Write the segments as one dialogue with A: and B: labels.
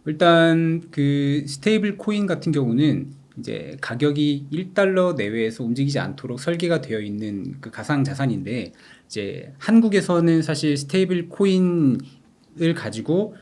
A: 일단 그 스테이블 코인 같은 경우는 이제 가격이 1달러 내외에서 움직이지 않도록 설계가 되어 있는 그 가상 자산인데, 이제 한국에서는 사실 스테이블 코인을 가지고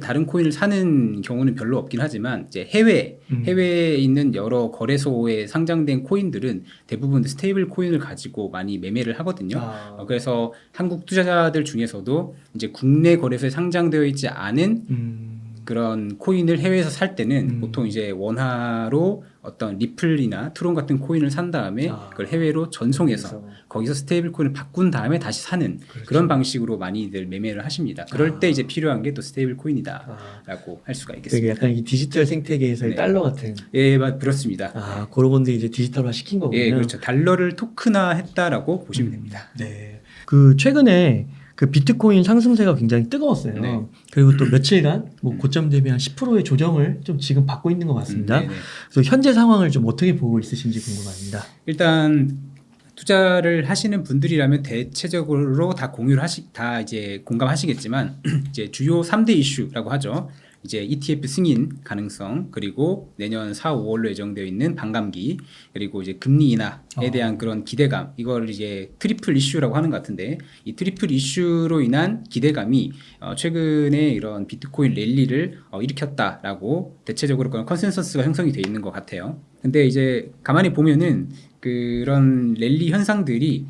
A: 다른 코인을 사는 경우는 별로 없긴 하지만, 이제 해외에 있는 여러 거래소에 상장된 코인들은 대부분 스테이블 코인을 가지고 많이 매매를 하거든요. 그래서 한국 투자자들 중에서도 이제 국내 거래소에 상장되어 있지 않은 그런 코인을 해외에서 살 때는 보통 이제 원화로 어떤 리플이나 트론 같은 코인을 산 다음에 그걸 해외로 전송해서 거기서 스테이블 코인을 바꾼 다음에 다시 사는
B: 그렇죠.
A: 그런 방식으로 많이들 매매를 하십니다. 그럴 때 이제 필요한 게 또 스테이블 코인이다라고 할 수가
B: 되게
A: 있겠습니다.
B: 약간 이 디지털 생태계에서의
A: 네.
B: 달러 같은.
A: 예, 그렇습니다.
B: 그런 건데 이제 디지털화 시킨 거군요.
A: 예, 그렇죠. 달러를 토큰화했다라고 보시면 됩니다.
B: 네. 그 최근에 그 비트코인 상승세가 굉장히 뜨거웠어요.
A: 네.
B: 그리고 또 며칠간 뭐 고점 대비 한 10%의 조정을 좀 지금 받고 있는 것 같습니다.
A: 네네.
B: 그래서 현재 상황을 좀 어떻게 보고 있으신지 궁금합니다.
A: 일단 투자를 하시는 분들이라면 대체적으로 다 이제 공감하시겠지만 이제 주요 3대 이슈라고 하죠. 이제 ETF 승인 가능성, 그리고 내년 4, 5월로 예정되어 있는 반감기, 그리고 이제 금리 인하에 대한 그런 기대감, 이걸 이제 트리플 이슈라고 하는 것 같은데, 이 트리플 이슈로 인한 기대감이 최근에 이런 비트코인 랠리를 일으켰다라고 대체적으로 그런 컨센서스가 형성이 돼 있는 것 같아요. 근데 이제 가만히 보면은 그런 랠리 현상들이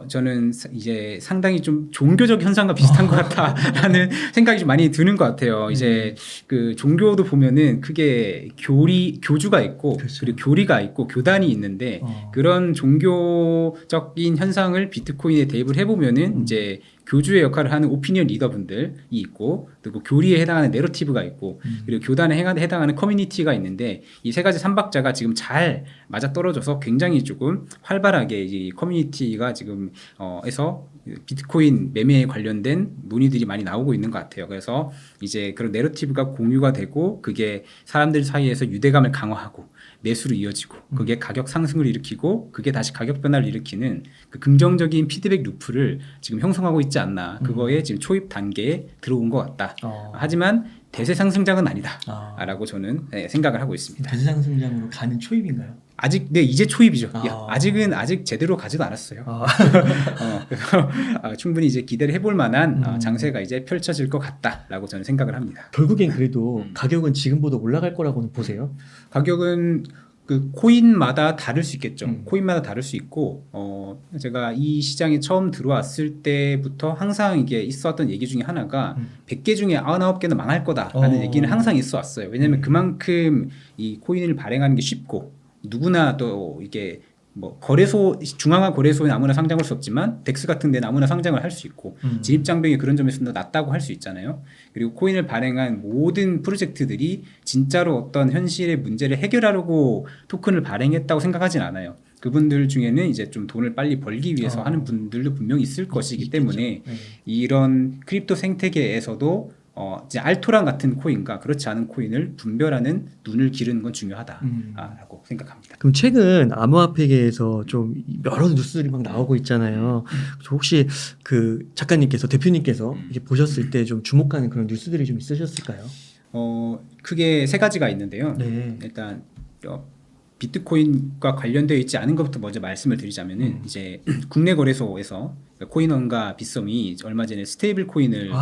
A: 저는 이제 상당히 좀 종교적 현상과 비슷한 것 같다라는 생각이 좀 많이 드는 것 같아요. 이제 그 종교도 보면은 크게 교주가 있고,
B: 그렇죠.
A: 그리고 교리가 있고 교단이 있는데, 그런 종교적인 현상을 비트코인에 대입을 해보면은 이제 교주의 역할을 하는 오피니언 리더분들이 있고, 그리고 교리에 해당하는 내러티브가 있고, 그리고 교단에 해당하는 커뮤니티가 있는데, 이 세 가지 삼박자가 지금 잘 맞아떨어져서 굉장히 조금 활발하게 이 커뮤니티가 지금 에서 비트코인 매매에 관련된 논의들이 많이 나오고 있는 것 같아요. 그래서 이제 그런 내러티브가 공유가 되고, 그게 사람들 사이에서 유대감을 강화하고 매수로 이어지고, 그게 가격 상승을 일으키고, 그게 다시 가격 변화를 일으키는 그 긍정적인 피드백 루프를 지금 형성하고 있지 않나. 그거에 지금 초입 단계에 들어온 것 같다. 하지만 대세 상승장은 아니다라고 저는 생각을 하고 있습니다.
B: 대세 상승장으로 가는 초입인가요?
A: 네, 이제 초입이죠. 아직 제대로 가지도 않았어요. 그래서 충분히 이제 기대를 해볼 만한 장세가 이제 펼쳐질 것 같다라고 저는 생각을 합니다.
B: 결국엔 그래도 가격은 지금보다 올라갈 거라고는 보세요?
A: 가격은 그 코인마다 다를 수 있겠죠. 코인마다 다를 수 있고, 제가 이 시장에 처음 들어왔을 때부터 항상 이게 있었던 얘기 중에 하나가 100개 중에 99개는 망할 거다라는 얘기는 항상 있어 왔어요. 왜냐면 그만큼 이 코인을 발행하는 게 쉽고, 누구나 또 이게 뭐 중앙화 거래소에 아무나 상장할 수 없지만 덱스 같은 데는 아무나 상장을 할 수 있고, 진입장벽이 그런 점에서 낮다고 할 수 있잖아요. 그리고 코인을 발행한 모든 프로젝트들이 진짜로 어떤 현실의 문제를 해결하려고 토큰을 발행했다고 생각하진 않아요. 그분들 중에는 이제 좀 돈을 빨리 벌기 위해서 하는 분들도 분명히 있을 것이기 때문에 이런 크립토 생태계에서도 이제 알토란 같은 코인과 그렇지 않은 코인을 분별하는 눈을 기르는 건 중요하다라고 생각합니다.
B: 그럼 최근 암호화폐계에서 좀 여러 뉴스들이 막 나오고 있잖아요. 혹시 그 작가님께서 대표님께서 이렇게 보셨을 때 좀 주목하는 그런 뉴스들이 좀 있으셨을까요?
A: 크게 세 가지가 있는데요.
B: 네.
A: 일단 비트코인과 관련되어 있지 않은 것부터 먼저 말씀을 드리자면은 이제 국내 거래소에서 코인원과 빗썸이 얼마 전에 스테이블 코인을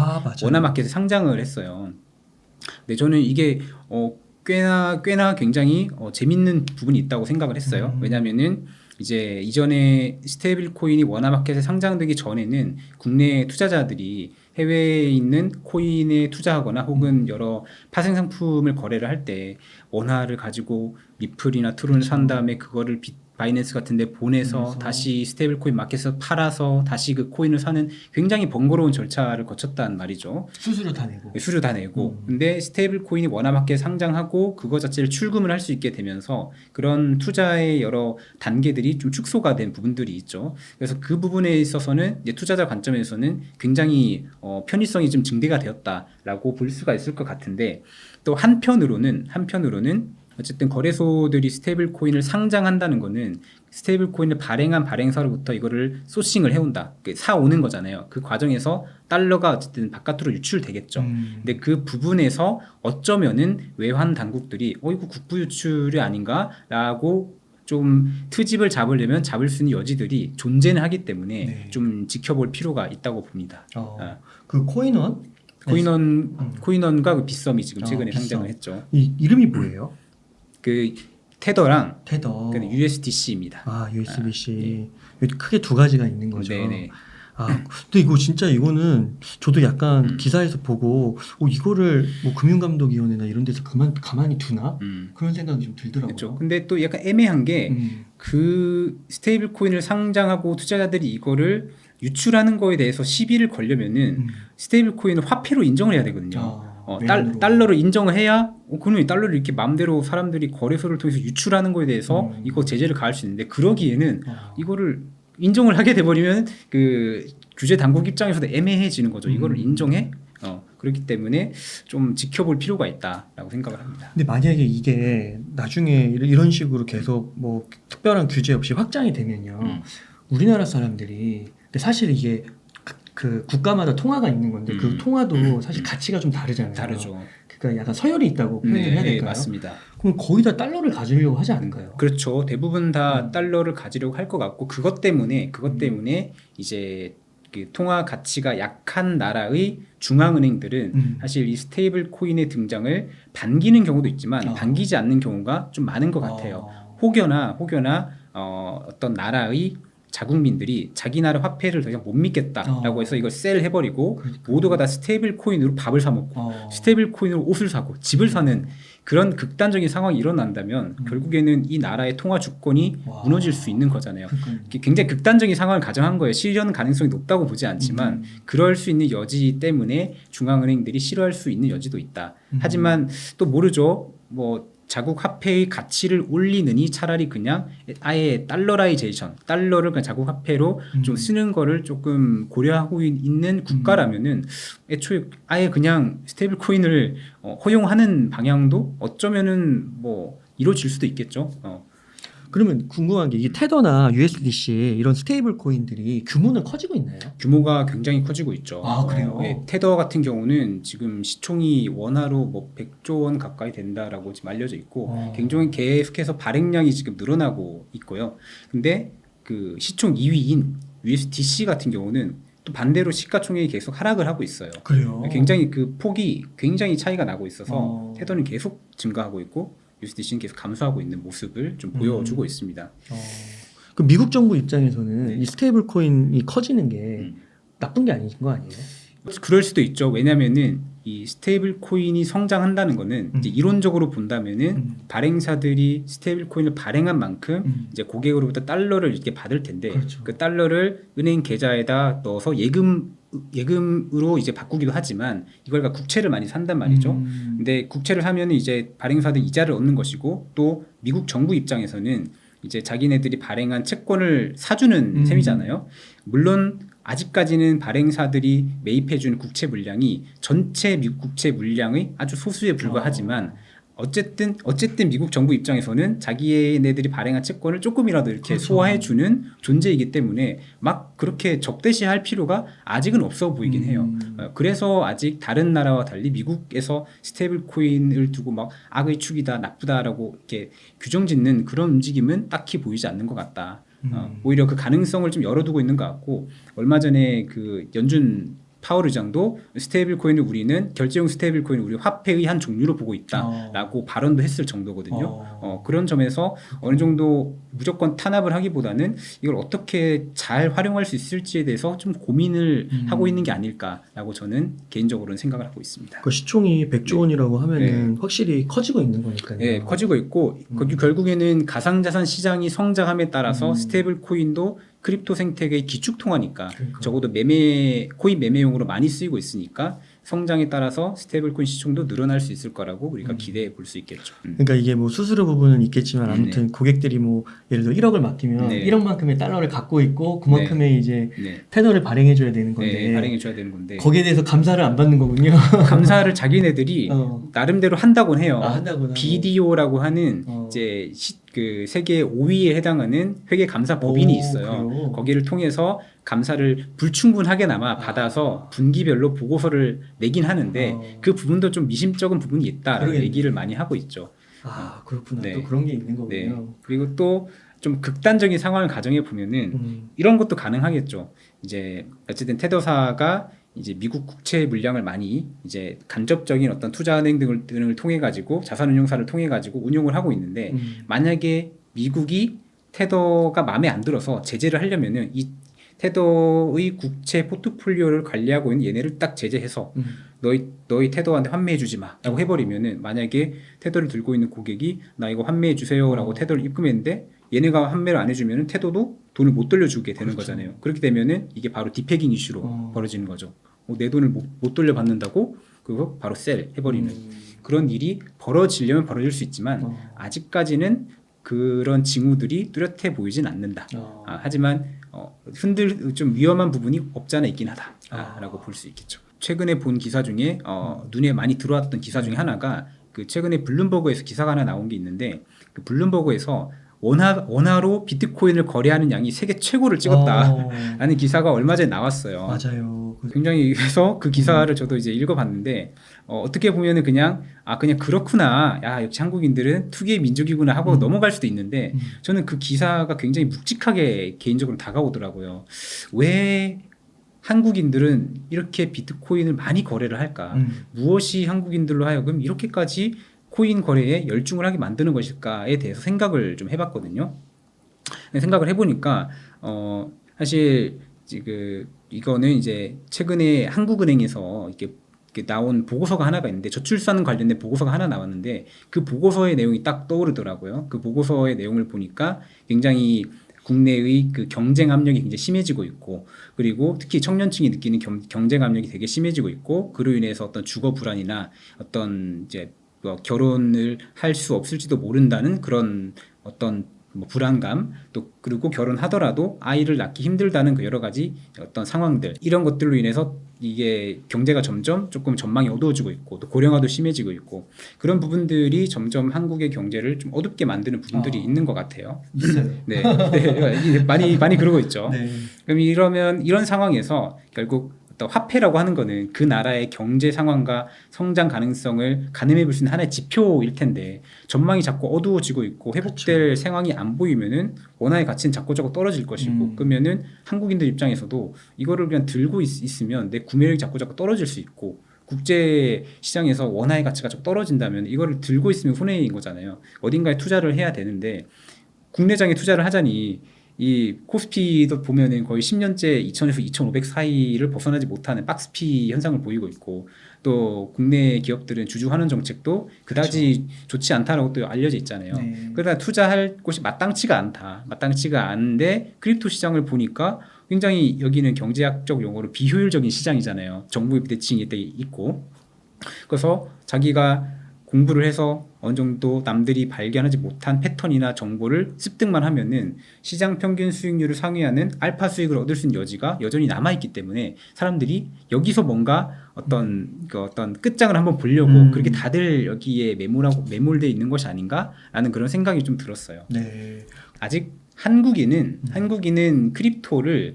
A: 원화마켓에 상장을 했어요. 근데 저는 이게 꽤나 굉장히 재밌는 부분이 있다고 생각을 했어요. 왜냐면은 이제 이전에 스테이블 코인이 원화마켓에 상장되기 전에는 국내 투자자들이 해외에 있는 코인에 투자하거나 혹은 여러 파생 상품을 거래를 할 때 원화를 가지고 리플이나 트론을 산 다음에 그거를 바이낸스 같은 데 보내서 다시 스테이블 코인 마켓에서 팔아서 다시 그 코인을 사는 굉장히 번거로운 절차를 거쳤단 말이죠.
B: 수수료 다 내고.
A: 근데 스테이블 코인이 원화마켓에 상장하고 그거 자체를 출금을 할 수 있게 되면서 그런 투자의 여러 단계들이 좀 축소가 된 부분들이 있죠. 그래서 그 부분에 있어서는 이제 투자자 관점에서는 굉장히 편의성이 좀 증대가 되었다라고 볼 수가 있을 것 같은데, 또 한편으로는 어쨌든 거래소들이 스테이블 코인을 상장한다는 거는 스테이블 코인을 발행한 발행사로부터 이거를 소싱을 해온다. 사오는 거잖아요. 그 과정에서 달러가 어쨌든 바깥으로 유출되겠죠. 근데 그 부분에서 어쩌면은 외환 당국들이 이거 국부 유출이 아닌가라고 좀 트집을 잡으려면 잡을 수 있는 여지들이 존재는 하기 때문에
B: 네.
A: 좀 지켜볼 필요가 있다고 봅니다.
B: 그 코인원?
A: 코인원과 그 빗썸이 지금 최근에
B: 빗썸.
A: 상장을 했죠.
B: 이 이름이 뭐예요?
A: 그 테더랑
B: 테더.
A: 그 USDC입니다.
B: USDC. 여기 크게 두 가지가 있는 거죠.
A: 네네.
B: 근데 이거 진짜 이거는 저도 약간 기사에서 보고 이거를 뭐 금융감독위원회나 이런 데서 가만히 두나? 그런 생각이 좀 들더라고요.
A: 그렇죠. 근데 또 약간 애매한 게 그 스테이블 코인을 상장하고 투자자들이 이거를 유출하는 거에 대해서 시비를 걸려면은 스테이블 코인을 화폐로 인정을 해야 되거든요. 달러를 인정을 해야 그러면 달러를 이렇게 마음대로 사람들이 거래소를 통해서 유출하는 거에 대해서 이거 제재를 가할 수 있는데 그러기에는 이거를 인정을 하게 돼버리면 그 규제 당국 입장에서도 애매해지는 거죠. 이거를 인정해? 그렇기 때문에 좀 지켜볼 필요가 있다라고 생각을 합니다.
B: 근데 만약에 이게 나중에 이런 식으로 계속 뭐 특별한 규제 없이 확장이 되면요, 우리나라 사람들이 근데 사실 이게 그 국가마다 통화가 있는 건데 그 통화도 사실 가치가 좀 다르잖아요.
A: 다르죠.
B: 그러니까 약간 서열이 있다고 표현을 해야 될까요?
A: 네, 맞습니다.
B: 그럼 거의 다 달러를 가지려고 하지 않을까요?
A: 그렇죠. 대부분 다 달러를 가지려고 할 것 같고 그것 때문에 이제 그 통화 가치가 약한 나라의 중앙은행들은 사실 이 스테이블 코인의 등장을 반기는 경우도 있지만 반기지 않는 경우가 좀 많은 것 같아요. 혹여나 어떤 나라의 자국민들이 자기 나라 화폐를 더 이상 못 믿겠다라고 해서 이걸 셀 해버리고 모두가 다 스테이블 코인으로 밥을 사 먹고 스테이블 코인으로 옷을 사고 집을 사는 그런 극단적인 상황이 일어난다면 결국에는 이 나라의 통화 주권이 무너질 수 있는 거잖아요. 굉장히 극단적인 상황을 가정한 거예요. 실현 가능성이 높다고 보지 않지만 그럴 수 있는 여지 때문에 중앙은행들이 싫어할 수 있는 여지도 있다. 하지만 또 모르죠. 뭐 자국 화폐의 가치를 올리느니 차라리 그냥 아예 달러라이제이션, 달러를 그냥 자국 화폐로 좀 쓰는 거를 조금 고려하고 있는 국가라면은 애초에 아예 그냥 스테이블 코인을 허용하는 방향도 어쩌면은 뭐 이루어질 수도 있겠죠.
B: 그러면 궁금한 게 이게 테더나 USDC 이런 스테이블 코인들이 규모는 커지고 있나요?
A: 규모가 굉장히 커지고 있죠.
B: 그래요?
A: 테더 같은 경우는 지금 시총이 원화로 뭐 100조 원 가까이 된다라고 지금 알려져 있고 굉장히 계속해서 발행량이 지금 늘어나고 있고요. 근데 그 시총 2위인 USDC 같은 경우는 또 반대로 시가총액이 계속 하락을 하고 있어요.
B: 그래요?
A: 굉장히 그 폭이 굉장히 차이가 나고 있어서 테더는 계속 증가하고 있고 USDC는 계속 감소하고 있는 모습을 좀 보여주고 있습니다.
B: 그 미국 정부 입장에서는
A: 네.
B: 이 스테이블 코인이 커지는 게 나쁜 게 아닌 거 아니에요?
A: 그럴 수도 있죠. 왜냐하면은 이 스테이블 코인이 성장한다는 거는 이제 이론적으로 본다면은 발행사들이 스테이블 코인을 발행한 만큼 이제 고객으로부터 달러를 이렇게 받을 텐데
B: 그렇죠.
A: 그 달러를 은행 계좌에다 넣어서 예금으로 이제 바꾸기도 하지만 이걸 갖고 국채를 많이 산단 말이죠. 근데 국채를 사면은 이제 발행사들 이자를 얻는 것이고 또 미국 정부 입장에서는 이제 자기네들이 발행한 채권을 사주는 셈이잖아요. 물론 아직까지는 발행사들이 매입해준 국채 물량이 전체 미국 국채 물량의 아주 소수에 불과하지만 어쨌든 미국 정부 입장에서는 자기네들이 발행한 채권을 조금이라도 이렇게
B: 그렇죠.
A: 소화해주는 존재이기 때문에 막 그렇게 적대시할 필요가 아직은 없어 보이긴 해요. 그래서 아직 다른 나라와 달리 미국에서 스테이블 코인을 두고 막 악의 축이다 나쁘다라고 이렇게 규정짓는 그런 움직임은 딱히 보이지 않는 것 같다. 오히려 그 가능성을 좀 열어두고 있는 것 같고 얼마 전에 그 연준 파월 의장도 스테이블 코인을 우리는 결제용 스테이블 코인을 우리 화폐의 한 종류로 보고 있다라고 발언도 했을 정도거든요. 그런 점에서 어느 정도 무조건 탄압을 하기보다는 이걸 어떻게 잘 활용할 수 있을지에 대해서 좀 고민을 하고 있는 게 아닐까라고 저는 개인적으로는 생각을 하고 있습니다.
B: 그 시총이 100조 원이라고 하면은 확실히 커지고 있는 거니까요.
A: 네, 커지고 있고 결국에는 가상자산 시장이 성장함에 따라서 스테이블 코인도 크립토 생태계의 기축 통화니까 적어도 코인 매매용으로 많이 쓰이고 있으니까 성장에 따라서 스테이블코인 시총도 늘어날 수 있을 거라고 우리가 기대해 볼 수 있겠죠.
B: 그러니까 이게 뭐 수수료 부분은 있겠지만 아무튼 고객들이 뭐 예를 들어 1억을 맡기면
A: 네.
B: 1억만큼의 달러를 갖고 있고 그만큼의 이제
A: 네.
B: 테더를 발행해 줘야 되는 건데
A: 네, 발행해 줘야 되는 건데
B: 거기에 대해서 감사를 안 받는 거군요.
A: 감사를 자기네들이 나름대로 한다곤 해요.
B: 한다고는
A: BDO라고 하는 이제 그 세계 5위에 해당하는 회계 감사 법인이 있어요.
B: 그래요?
A: 거기를 통해서 감사를 불충분하게나마 받아서 분기별로 보고서를 내긴 하는데 그 부분도 좀 미심쩍은 부분이 있다라는
B: 그러겠네.
A: 얘기를 많이 하고 있죠.
B: 아 그렇구나.
A: 네.
B: 또 그런 게 있는 거군요.
A: 네. 그리고 또 좀 극단적인 상황을 가정해 보면은 이런 것도 가능하겠죠. 이제 어쨌든 테더사가 이제 미국 국채 물량을 많이 이제 간접적인 어떤 투자은행 등을 통해 가지고 자산운용사를 통해 가지고 운용을 하고 있는데 만약에 미국이 테더가 마음에 안 들어서 제재를 하려면은 이 테더의 국채 포트폴리오를 관리하고 있는 얘네를 딱 제재해서 너희 테더한테 환매해 주지 마라고 해버리면은 만약에 테더를 들고 있는 고객이 나 이거 환매해 주세요라고 테더를 입금했는데 얘네가 환매를 안 해주면은 테더도 돈을 못 돌려주게 되는
B: 그렇죠.
A: 거잖아요. 그렇게 되면은 이게 바로 디패깅 이슈로 벌어지는 거죠. 내 돈을 못 돌려받는다고 그거 바로 셀 해버리는 그런 일이 벌어지려면 벌어질 수 있지만 아직까지는 그런 징후들이 뚜렷해 보이진 않는다. 하지만 좀 위험한 부분이 없지 않아 있긴 하다라고 볼 수 있겠죠. 최근에 본 기사 중에 눈에 많이 들어왔던 기사 중에 하나가 그 최근에 블룸버그에서 기사가 하나 나온 게 있는데 그 블룸버그에서 원화로 비트코인을 거래하는 양이 세계 최고를 찍었다라는 기사가 얼마 전에 나왔어요.
B: 맞아요.
A: 굉장히 그래서 그 기사를 저도 이제 읽어봤는데 어떻게 보면은 그냥 그렇구나. 야 역시 한국인들은 투기의 민족이구나 하고 넘어갈 수도 있는데 저는 그 기사가 굉장히 묵직하게 개인적으로 다가오더라고요. 왜 한국인들은 이렇게 비트코인을 많이 거래를 할까? 무엇이 한국인들로 하여금 이렇게까지 코인 거래에 열중을 하게 만드는 것일까에 대해서 생각을 좀 해봤거든요. 생각을 해보니까 사실 이거는 이제 최근에 한국은행에서 이렇게 나온 보고서가 하나가 있는데 저출산 관련된 보고서가 하나 나왔는데 그 보고서의 내용이 딱 떠오르더라고요. 그 보고서의 내용을 보니까 굉장히 국내의 그 경쟁 압력이 굉장히 심해지고 있고 그리고 특히 청년층이 느끼는 경쟁 압력이 되게 심해지고 있고 그로 인해서 어떤 주거 불안이나 어떤 이제 결혼을 할 수 없을지도 모른다는 그런 어떤 불안감 또 그리고 결혼하더라도 아이를 낳기 힘들다는 그 여러 가지 어떤 상황들 이런 것들로 인해서 이게 경제가 점점 조금 전망이 어두워지고 있고 또 고령화도 심해지고 있고 그런 부분들이 점점 한국의 경제를 좀 어둡게 만드는 부분들이 있는 것 같아요.
B: 있어요.
A: 네, 네 많이 그러고 있죠.
B: 네.
A: 그럼 이런 상황에서 결국 화폐라고 하는 거는 그 나라의 경제 상황과 성장 가능성을 가늠해 볼 수 있는 하나의 지표일 텐데 전망이 자꾸 어두워지고 있고 회복될
B: 그렇죠.
A: 상황이 안 보이면은 원화의 가치는 자꾸 떨어질 것이고 그러면은 한국인들 입장에서도 이거를 그냥 들고 있으면 내 구매력이 자꾸 떨어질 수 있고 국제 시장에서 원화의 가치가 자꾸 떨어진다면 이거를 들고 있으면 손해인 거잖아요. 어딘가에 투자를 해야 되는데 국내장에 투자를 하자니 이 코스피도 보면은 거의 10년째 2000에서 2500 사이를 벗어나지 못하는 박스피 현상을 보이고 있고 또 국내 기업들은 주주 환원 정책도 그다지 좋지 않다라고 또 알려져 있잖아요.
B: 네.
A: 그러다 투자할 곳이 마땅치가 않은데 크립토 시장을 보니까 굉장히 여기는 경제학적 용어로 비효율적인 시장이잖아요. 정부 대칭이 있고 그래서 자기가 공부를 해서 어느 정도 남들이 발견하지 못한 패턴이나 정보를 습득만 하면은 시장 평균 수익률을 상회하는 알파 수익을 얻을 수 있는 여지가 여전히 남아있기 때문에 사람들이 여기서 뭔가 어떤 끝장을 한번 보려고 그렇게 다들 여기에 매몰돼 있는 것이 아닌가라는 그런 생각이 좀 들었어요.
B: 네.
A: 아직 한국인은 크립토를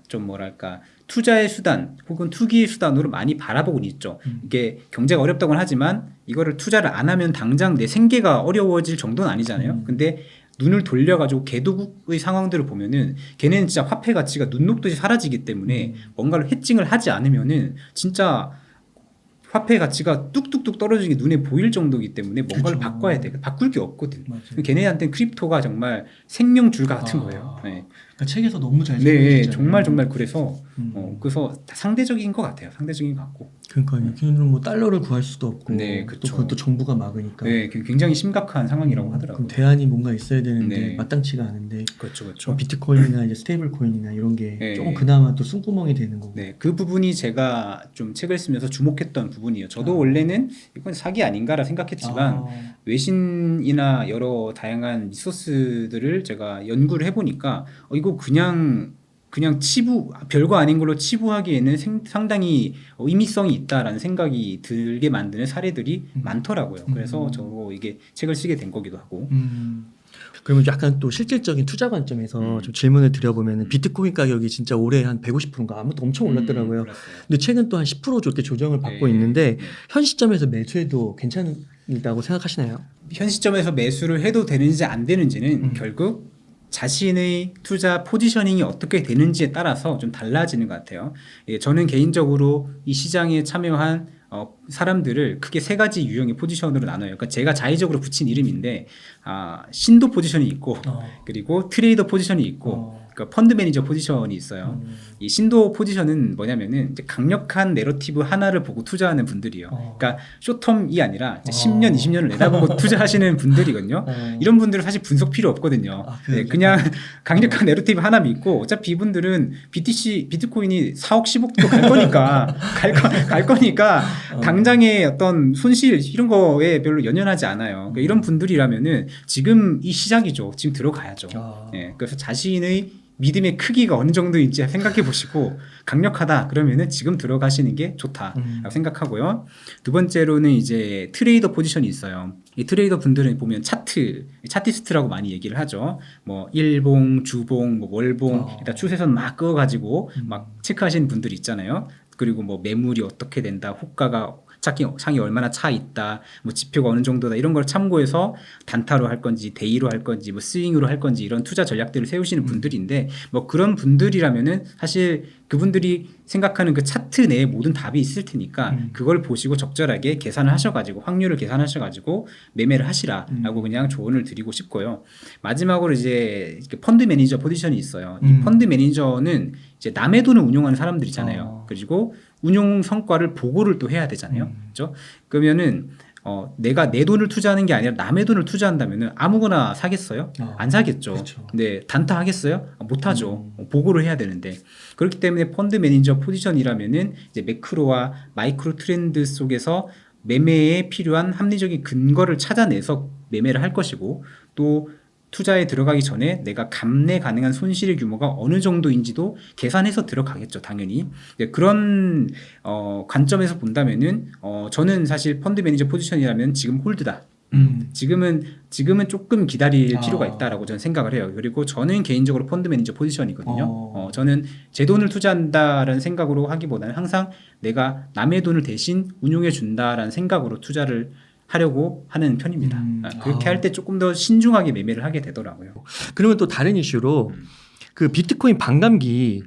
A: 좀 뭐랄까 투자의 수단 혹은 투기의 수단으로 많이 바라보고 있죠. 이게 경제가 어렵다고는 하지만 이거를 투자를 안 하면 당장 내 생계가 어려워질 정도는 아니잖아요. 근데 눈을 돌려가지고 개도국의 상황들을 보면은 걔네는 진짜 화폐 가치가 눈 녹듯이 사라지기 때문에 뭔가를 해칭을 하지 않으면은 진짜 화폐 가치가 뚝뚝뚝 떨어지는 게 눈에 보일 정도이기 때문에 뭔가를 바꿔야 돼. 바꿀 게 없거든.
B: 맞아요.
A: 걔네한테는 크립토가 정말 생명줄 같은 거예요. 네.
B: 그러니까 책에서 너무 잘
A: 네,
B: 설명해주잖아요.
A: 정말 그래서 그래서 상대적인 것 같아요. 상대적인 것 같고.
B: 그러니까요. 걔는 뭐 달러를 구할 수도 없고
A: 네,
B: 또
A: 그쵸.
B: 그것도 정부가 막으니까.
A: 네, 굉장히 심각한 상황이라고 하더라고요.
B: 그럼 대안이 뭔가 있어야 되는데
A: 네.
B: 마땅치가 않은데
A: 그렇죠.
B: 비트코인이나 이제 스테이블 코인이나 이런 게
A: 네.
B: 조금 그나마 또 숨구멍이 되는 거고.
A: 네, 그 부분이 제가 좀 책을 쓰면서 주목했던 부분이에요. 저도
B: 아.
A: 원래는 이건 사기 아닌가라 생각했지만
B: 아,
A: 외신이나 여러 다양한 리소스들을 제가 연구를 해보니까 이거 그냥 별거 아닌 걸로 치부하기에는 상당히 의미성이 있다라는 생각이 들게 만드는 사례들이 많더라고요. 그래서 저도 이게 책을 쓰게 된 거기도 하고.
B: 그러면 약간 또 실질적인 투자 관점에서 좀 질문을 드려보면 비트코인 가격이 진짜 올해 한 150%인가 아무튼 엄청 올랐더라고요.
A: 올랐어요.
B: 근데 최근 또 한 10% 좋게 조정을 받고
A: 네.
B: 있는데
A: 네.
B: 현 시점에서 매수해도 괜찮다고 생각하시나요?
A: 현 시점에서 매수를 해도 되는지 안 되는지는 결국 자신의 투자 포지셔닝이 어떻게 되는지에 따라서 좀 달라지는 것 같아요. 예, 저는 개인적으로 이 시장에 참여한 사람들을 크게 세 가지 유형의 포지션으로 나눠요. 그러니까 제가 자의적으로 붙인 이름인데 신도 포지션이 있고 그리고 트레이더 포지션이 있고 그러니까 펀드 매니저 포지션이 있어요. 이 신도 포지션은 뭐냐면은 이제 강력한 내러티브 하나를 보고 투자하는 분들이에요. 그러니까 쇼텀이 아니라 이제 10년, 20년을 내다보고 투자하시는 분들이거든요. 이런 분들은 사실 분석 필요 없거든요. 네, 그냥 강력한 내러티브 하나 믿고 어차피 이분들은 비트코인이 4억, 10억도 갈 거니까 갈 거니까 당장의 어떤 손실 이런 거에 별로 연연하지 않아요. 그러니까 이런 분들이라면은 지금 이 시작이죠. 지금 들어가야죠. 네, 그래서 자신의 믿음의 크기가 어느 정도인지 생각해 보시고 강력하다 그러면은 지금 들어가시는 게 좋다라고 생각하고요. 두 번째로는 이제 트레이더 포지션이 있어요. 이 트레이더 분들은 보면 차티스트라고 많이 얘기를 하죠. 뭐 일봉, 주봉, 뭐 월봉, 일단 추세선 막 그어가지고 막 체크하시는 분들이 있잖아요. 그리고 뭐 매물이 어떻게 된다, 호가가 상이 얼마나 차 있다, 뭐 지표가 어느 정도다 이런 걸 참고해서 단타로 할 건지 데이로 할 건지 뭐 스윙으로 할 건지 이런 투자 전략들을 세우시는 분들인데 뭐 그런 분들이라면은 사실 그분들이 생각하는 그 차트 내에 모든 답이 있을 테니까 그걸 보시고 적절하게 계산을 하셔가지고 확률을 계산하셔가지고 매매를 하시라라고 그냥 조언을 드리고 싶고요. 마지막으로 이제 펀드 매니저 포지션이 있어요. 이 펀드 매니저는 이제 남의 돈을 운용하는 사람들이잖아요. 그리고 운용 성과를 보고를 또 해야 되잖아요. 그렇죠? 그러면은 내가 내 돈을 투자하는 게 아니라 남의 돈을 투자한다면은 아무거나 사겠어요? 안 사겠죠.
B: 그렇죠.
A: 근데 단타 하겠어요? 못 하죠. 보고를 해야 되는데. 그렇기 때문에 펀드 매니저 포지션이라면은 이제 매크로와 마이크로 트렌드 속에서 매매에 필요한 합리적인 근거를 찾아내서 매매를 할 것이고 또 투자에 들어가기 전에 내가 감내 가능한 손실의 규모가 어느 정도인지도 계산해서 들어가겠죠, 당연히. 그런 관점에서 본다면은 저는 사실 펀드 매니저 포지션이라면 지금 홀드다. 지금은 조금 기다릴 필요가 있다라고 저는 생각을 해요. 그리고 저는 개인적으로 펀드 매니저 포지션이거든요. 저는 제 돈을 투자한다라는 생각으로 하기보다는 항상 내가 남의 돈을 대신 운용해 준다라는 생각으로 투자를 하려고 하는 편입니다. 그렇게 할 때 조금 더 신중하게 매매를 하게 되더라고요.
B: 그러면 또 다른 이슈로 그 비트코인 반감기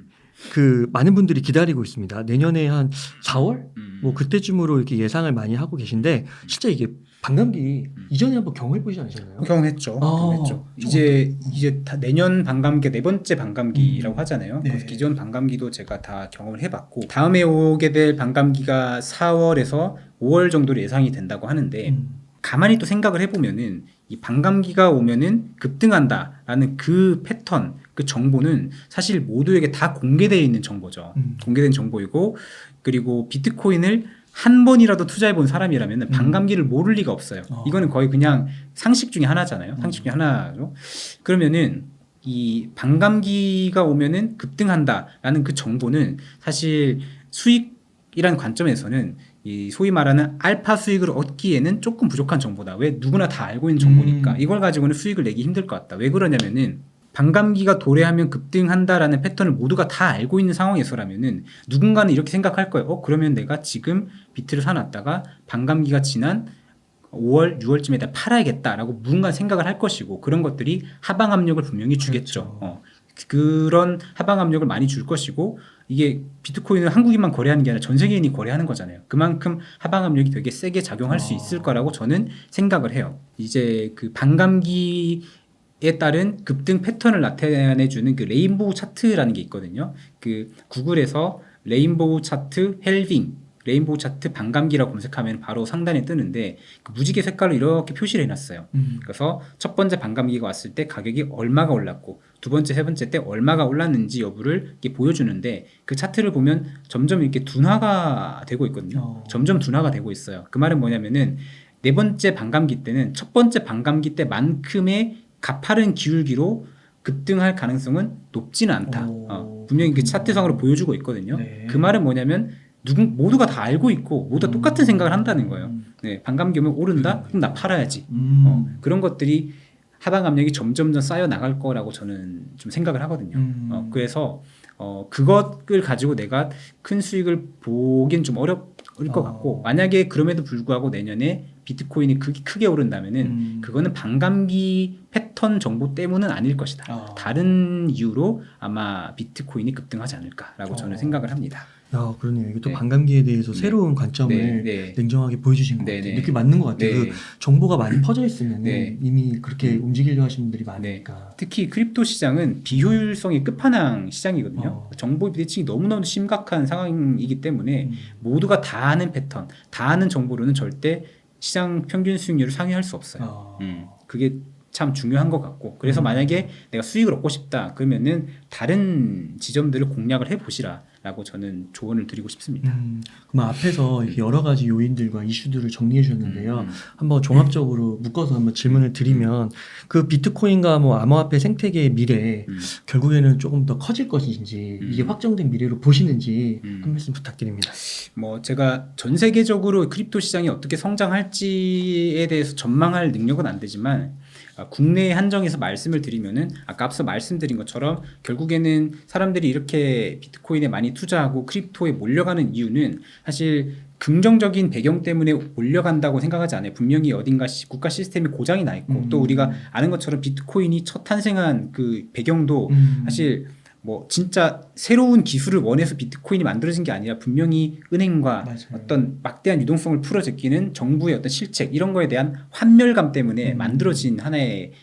B: 그 많은 분들이 기다리고 있습니다. 내년에 한 4월 뭐 그때쯤으로 이렇게 예상을 많이 하고 계신데 실제 이게 반감기 이전에 한번 경험해 보지 않으셨나요?
A: 경험했죠. 이제 다 내년 반감기 네 번째 반감기라고 하잖아요.
B: 네.
A: 그래서 기존 반감기도 제가 다 경험을 해봤고 다음에 오게 될 반감기가 4월에서 5월 정도로 예상이 된다고 하는데 가만히 또 생각을 해보면은 이 반감기가 오면은 급등한다라는 그 패턴, 그 정보는 사실 모두에게 다 공개되어 있는 정보죠. 공개된 정보이고 그리고 비트코인을 한 번이라도 투자해 본 사람이라면 반감기를 모를 리가 없어요. 이거는 거의 그냥 상식 중에 하나잖아요. 상식 중에 하나죠. 그러면은 이 반감기가 오면은 급등한다라는 그 정보는 사실 수익이란 관점에서는 이 소위 말하는 알파 수익을 얻기에는 조금 부족한 정보다. 왜 누구나 다 알고 있는 정보니까 이걸 가지고는 수익을 내기 힘들 것 같다. 왜 그러냐면은 반감기가 도래하면 급등한다라는 패턴을 모두가 다 알고 있는 상황에서라면은 누군가는 이렇게 생각할 거예요. 그러면 내가 지금 비트를 사놨다가 반감기가 지난 5월, 6월쯤에다 팔아야겠다라고 누군가 생각을 할 것이고 그런 것들이 하방 압력을 분명히 주겠죠.
B: 그렇죠.
A: 그런 하방 압력을 많이 줄 것이고 이게 비트코인은 한국인만 거래하는 게 아니라 전 세계인이 거래하는 거잖아요. 그만큼 하방 압력이 되게 세게 작용할 수 있을 거라고 저는 생각을 해요. 이제 그 반감기 따른 급등 패턴을 나타내주는 그 레인보우 차트라는 게 있거든요. 그 구글에서 레인보우 차트 헬빙, 레인보우 차트 반감기라고 검색하면 바로 상단에 뜨는데 그 무지개 색깔로 이렇게 표시를 해놨어요. 그래서 첫 번째 반감기가 왔을 때 가격이 얼마가 올랐고 두 번째, 세 번째 때 얼마가 올랐는지 여부를 이렇게 보여주는데 그 차트를 보면 점점 이렇게 둔화가 되고 있거든요. 점점 둔화가 되고 있어요. 그 말은 뭐냐면은 네 번째 반감기 때는 첫 번째 반감기 때만큼의 가파른 기울기로 급등할 가능성은 높지는 않다. 분명히 그 차트상으로 보여주고 있거든요.
B: 네.
A: 그 말은 뭐냐면 모두가 다 알고 있고 모두 다 똑같은 생각을 한다는 거예요. 네, 반감기 오면 오른다? 그럼 나 팔아야지. 그런 것들이 하방 압력이 점점 쌓여 나갈 거라고 저는 좀 생각을 하거든요. 그래서 그것을 가지고 내가 큰 수익을 보긴 좀 어려울 것 같고 만약에 그럼에도 불구하고 내년에 비트코인이 크게 오른다면은 그거는 반감기 패턴 정보 때문은 아닐 것이다. 다른 이유로 아마 비트코인이 급등하지 않을까라고 저는 생각을 합니다.
B: 야, 그러네요. 이게 또
A: 네.
B: 반감기에 대해서
A: 네.
B: 새로운 관점을
A: 네. 네.
B: 냉정하게 보여주신 것
A: 네.
B: 같아요.
A: 네.
B: 느낌 맞는 것 같아요.
A: 네.
B: 그 정보가 많이 퍼져 있으면
A: 네.
B: 이미 그렇게 움직이려 하시는 분들이 많으니까.
A: 특히 크립토 시장은 비효율성의 끝판왕 시장이거든요. 정보 비대칭이 너무너무 심각한 상황이기 때문에 모두가 다 아는 패턴, 다 아는 정보로는 절대 시장 평균 수익률을 상회할 수 없어요. 그게 참 중요한 것 같고 그래서 만약에 내가 수익을 얻고 싶다 그러면은 다른 지점들을 공략을 해보시라 라고 저는 조언을 드리고 싶습니다.
B: 그럼 앞에서 이렇게 여러 가지 요인들과 이슈들을 정리해 주셨는데요. 한번 종합적으로 묶어서 한번 질문을 드리면 그 비트코인과 뭐 암호화폐 생태계의 미래 결국에는 조금 더 커질 것인지 이게 확정된 미래로 보시는지 한 말씀 부탁드립니다.
A: 뭐 제가 전 세계적으로 크립토 시장이 어떻게 성장할지에 대해서 전망할 능력은 안 되지만 국내에 한정해서 말씀을 드리면은 아까 앞서 말씀드린 것처럼 결국에는 사람들이 이렇게 비트코인에 많이 투자하고 크립토에 몰려가는 이유는 사실 긍정적인 배경 때문에 몰려간다고 생각하지 않아요. 분명히 어딘가 국가 시스템이 고장이 나 있고 또 우리가 아는 것처럼 비트코인이 첫 탄생한 그 배경도 사실 뭐 진짜 새로운 기술을 원해서 비트코인이 만들어진 게 아니라 분명히 은행과
B: 맞아요.
A: 어떤 막대한 유동성을 풀어제끼는 정부의 어떤 실책 이런 거에 대한 환멸감 때문에 만들어진 하나의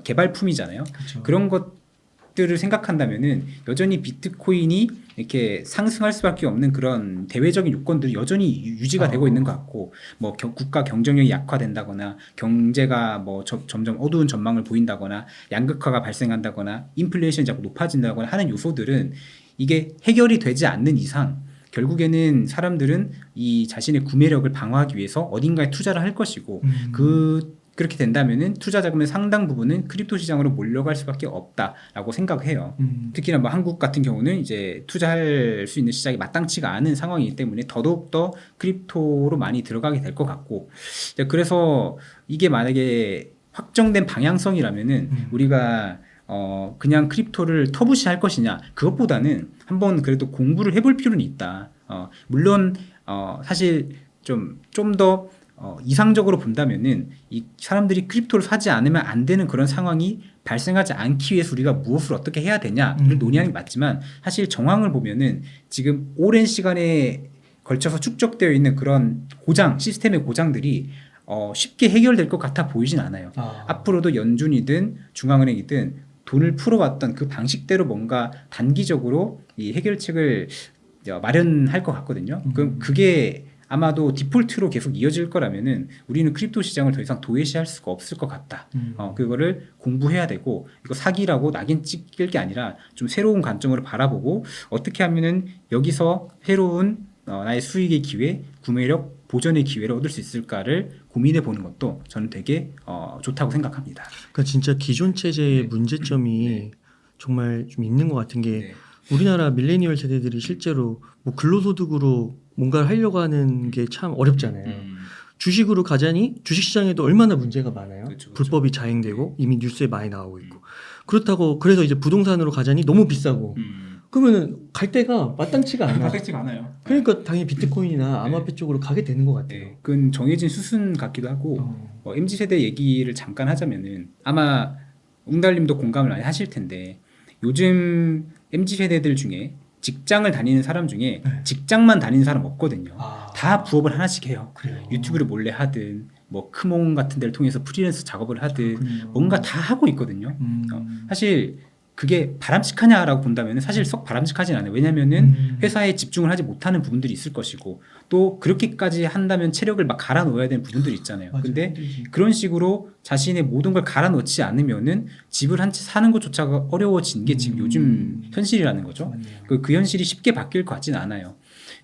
A: 개발품이잖아요.
B: 그렇죠.
A: 그런 것들을 생각한다면은 여전히 비트코인이 이렇게 상승할 수밖에 없는 그런 대외적인 요건들이 여전히 유지가 되고 있는 것 같고 뭐 국가 경쟁력이 약화된다거나 경제가 뭐 점점 어두운 전망을 보인다거나 양극화가 발생한다거나 인플레이션이 자꾸 높아진다거나 하는 요소들은 이게 해결이 되지 않는 이상 결국에는 사람들은 이 자신의 구매력을 방어하기 위해서 어딘가에 투자를 할 것이고 그렇게 된다면은 투자 자금의 상당 부분은 크립토 시장으로 몰려갈 수밖에 없다라고 생각해요. 특히나 뭐 한국 같은 경우는 이제 투자할 수 있는 시장이 마땅치가 않은 상황이기 때문에 더더욱 더 크립토로 많이 들어가게 될 것 같고 그래서 이게 만약에 확정된 방향성이라면은 우리가 그냥 크립토를 터부시할 것이냐 그것보다는 한번 그래도 공부를 해볼 필요는 있다. 물론 사실 좀 더 이상적으로 본다면은 이 사람들이 크립토를 사지 않으면 안 되는 그런 상황이 발생하지 않기 위해서 우리가 무엇을 어떻게 해야 되냐를 논의하는 게 맞지만 사실 정황을 보면은 지금 오랜 시간에 걸쳐서 축적되어 있는 그런 시스템의 고장들이 쉽게 해결될 것 같아 보이진 않아요. 앞으로도 연준이든 중앙은행이든 돈을 풀어왔던 그 방식대로 뭔가 단기적으로 이 해결책을 마련할 것 같거든요. 그럼 그게 아마도 디폴트로 계속 이어질 거라면은 우리는 크립토 시장을 더 이상 도외시할 수가 없을 것 같다. 그거를 공부해야 되고 이거 사기라고 낙인 찍힐 게 아니라 좀 새로운 관점으로 바라보고 어떻게 하면은 여기서 새로운 나의 수익의 기회, 구매력 보전의 기회를 얻을 수 있을까를 고민해 보는 것도 저는 되게 좋다고 생각합니다.
B: 그러니까 진짜 기존 체제의 문제점이 정말 좀 있는 것 같은 게 우리나라 밀레니얼 세대들이 실제로 뭐 근로소득으로 뭔가를 하려고 하는 게 참 어렵잖아요. 주식으로 가자니 주식시장에도 얼마나 문제가 많아요.
A: 그렇죠.
B: 불법이 자행되고 이미 뉴스에 많이 나오고 있고 그렇다고 그래서 이제 부동산으로 가자니 너무 비싸고 그러면은 갈 데가 마땅치가 않아.
A: 마땅치가 않아요.
B: 그러니까 당연히 비트코인이나 암호화폐 쪽으로 가게 되는 것 같아요.
A: 그건 정해진 수순 같기도 하고 MZ 세대 얘기를 잠깐 하자면은 아마 웅달님도 공감을 많이 하실 텐데 요즘 MZ 세대들 중에 직장을 다니는 사람 중에 직장만 다니는 사람 없거든요. 다 부업을 하나씩 해요.
B: 그래요.
A: 유튜브를 몰래 하든 뭐 크몽 같은 데를 통해서 프리랜서 작업을 하듯
B: 그렇군요.
A: 뭔가 다 하고 있거든요. 사실 그게 바람직하냐라고 본다면 사실 썩 바람직하진 않아요. 왜냐면은 회사에 집중을 하지 못하는 부분들이 있을 것이고 또 그렇게까지 한다면 체력을 막 갈아 넣어야 되는 부분들이 있잖아요.
B: 맞아요.
A: 근데
B: 힘들지.
A: 그런 식으로 자신의 모든 걸 갈아 넣지 않으면은 집을 한 채 사는 것조차가 어려워진 게 지금 요즘 현실이라는 거죠.
B: 맞네요.
A: 그 현실이 쉽게 바뀔 것 같지는 않아요.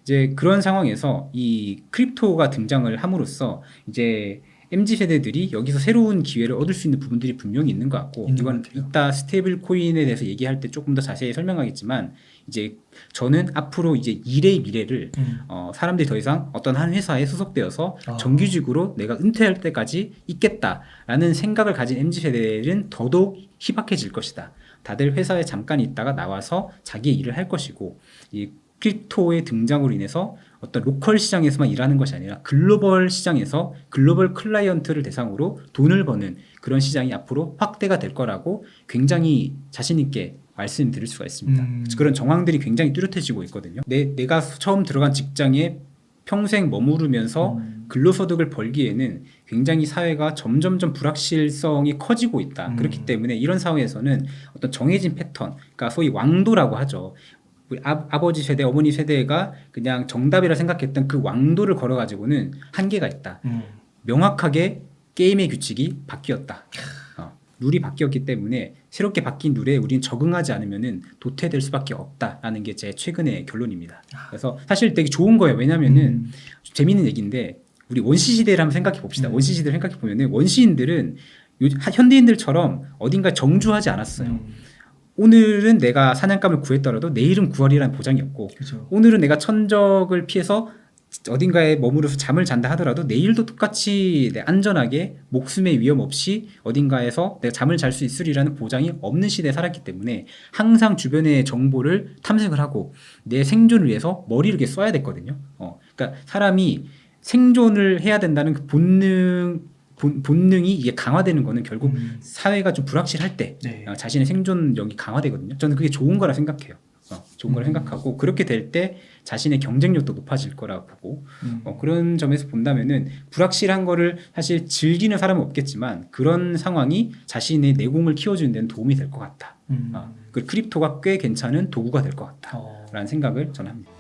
A: 이제 그런 상황에서 이 크립토가 등장을 함으로써 이제 MZ 세대들이 여기서 새로운 기회를 얻을 수 있는 부분들이 분명히 있는 것 같고
B: 있는
A: 이건
B: 것 같아요.
A: 이따 스테이블 코인에 대해서 얘기할 때 조금 더 자세히 설명하겠지만 이제 저는 앞으로 이제 일의 미래를 사람들이 더 이상 어떤 한 회사에 소속되어서 정규직으로 내가 은퇴할 때까지 있겠다라는 생각을 가진 MZ 세대들은 더더욱 희박해질 것이다. 다들 회사에 잠깐 있다가 나와서 자기의 일을 할 것이고 이 크립토의 등장으로 인해서 어떤 로컬 시장에서만 일하는 것이 아니라 글로벌 시장에서 글로벌 클라이언트를 대상으로 돈을 버는 그런 시장이 앞으로 확대가 될 거라고 굉장히 자신 있게 말씀드릴 수가 있습니다. 그런 정황들이 굉장히 뚜렷해지고 있거든요. 내가 처음 들어간 직장에 평생 머무르면서 근로소득을 벌기에는 굉장히 사회가 점점점 불확실성이 커지고 있다. 그렇기 때문에 이런 상황에서는 어떤 정해진 패턴, 그러니까 소위 왕도라고 하죠. 우리 아버지 세대, 어머니 세대가 그냥 정답이라 생각했던 그 왕도를 걸어가지고는 한계가 있다. 명확하게 게임의 규칙이 바뀌었다. 룰이 바뀌었기 때문에 새롭게 바뀐 룰에 우리는 적응하지 않으면은 도태될 수밖에 없다라는 게 제 최근의 결론입니다. 그래서 사실 되게 좋은 거예요. 왜냐면은 재미있는 얘기인데 우리 원시 시대를 한번 생각해 봅시다. 원시 시대를 생각해 보면은 원시인들은 현대인들처럼 어딘가 정주하지 않았어요. 오늘은 내가 사냥감을 구했더라도 내일은 구하리라는 보장이 없고
B: 그렇죠.
A: 오늘은 내가 천적을 피해서 어딘가에 머무르서 잠을 잔다 하더라도 내일도 똑같이 안전하게 목숨의 위험 없이 어딘가에서 내가 잠을 잘 수 있으리라는 보장이 없는 시대에 살았기 때문에 항상 주변의 정보를 탐색을 하고 내 생존을 위해서 머리를 이렇게 써야 됐거든요. 그러니까 사람이 생존을 해야 된다는 그 본능이 이게 강화되는 거는 결국 사회가 좀 불확실할 때
B: 네.
A: 자신의 생존력이 강화되거든요. 저는 그게 좋은 거라 생각해요. 좋은 걸 생각하고 그렇게 될 때 자신의 경쟁력도 높아질 거라고 보고 그런 점에서 본다면은 불확실한 거를 사실 즐기는 사람은 없겠지만 그런 상황이 자신의 내공을 키워주는 데는 도움이 될 것 같다. 그 크립토가 꽤 괜찮은 도구가 될 것 같다라는 생각을 저는 합니다.